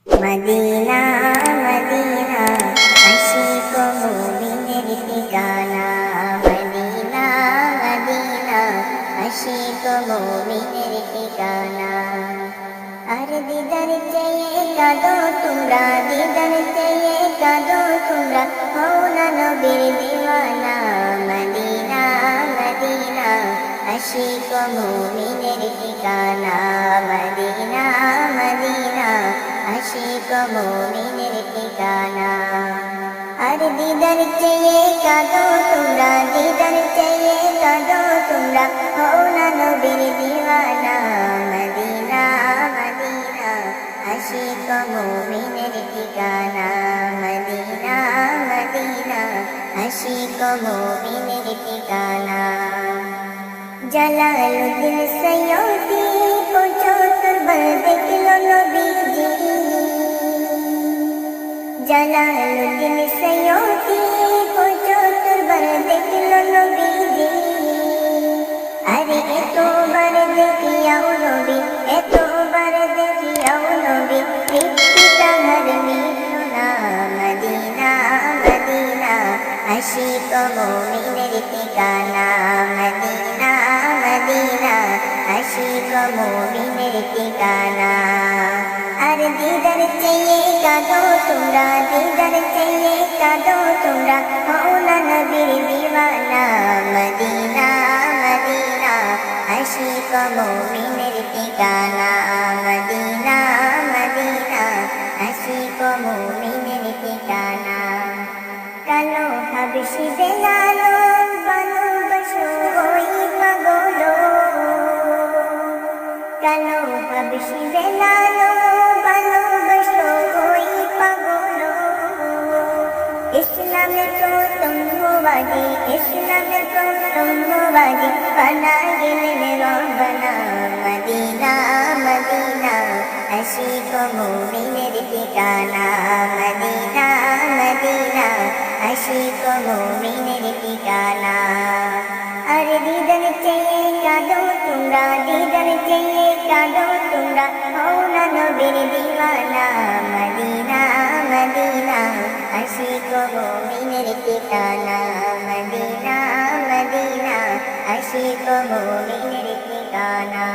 Medina Medina Ashiq মুমিনের ঠিকানা। Medina Medina Ashiq মুমিনের ঠিকানা। আর দিদার চেয়ে কাঁদো তোমরা, দিদার চেয়ে কাঁদো তোমরা, হও না নবীর দিওয়ানা। মদিনা মদিনা আশিক মুমিনের ঠিকানা। মদিনা মদিনা আশিক মুমিনের ঠিকানা। আর দিদার চেয়ে কাঁদো তোমরা, দিদার চেয়ে কাঁদো তোমরা, হও না নবীর দিওয়ানা। মদিনা মদিনা আশিক মুমিনের ঠিকানা। মদিনা মদিনা আশিক মুমিনের ঠিকানা। জালালুদ্দিন সৈয়দী को चौतुर्बर देखलो नबीजी। জালালুদ্দিন সৈয়দী को चौतुर्बर देखलो नबीजी। अरे एतोबार देखियाओ नबी, एतोबार देखियाओ नबी, तृप्ति ताहार मिलो ना। मदीना मदीना आशिक मुमिনের ঠিকানা। মদিনা মদিনা আশিক মুমিনের ঠিকানা। আর দিদার চেয়ে কাঁদো তোমরা, দিদার চেয়ে কাঁদো তোমরা, হও না নবীর দিওয়ানা। মদিনা মদিনা আশিক মুমিনের ঠিকানা। মদিনা মদিনা আশিক মুমিনের ঠিকানা। কালো হাবশি বেলালো ভালোবাসো ওই পাগল। কালো হাবশি বেলালো ভালোবাসো ওই পাগল। ইসলামের প্রথম মুবাদি, ইসলামের প্রথম মুবাদি, বানা গেলেন রব্বানা। মদিনা মদিনা আশিক মুমিনের ঠিকানা। মদিনা মদিনা আশিক মুমিনের ঠিকানা। আর দিদার চেয়ে কাঁদো তোমরা, দিদার চেয়ে কাঁদো তোমরা, হও না নবীর দিওয়ানা। মদিনা মদিনা আশিক মুমিনের ঠিকানা। মদিনা মদিনা আশিক মুমিনের ঠিকানা।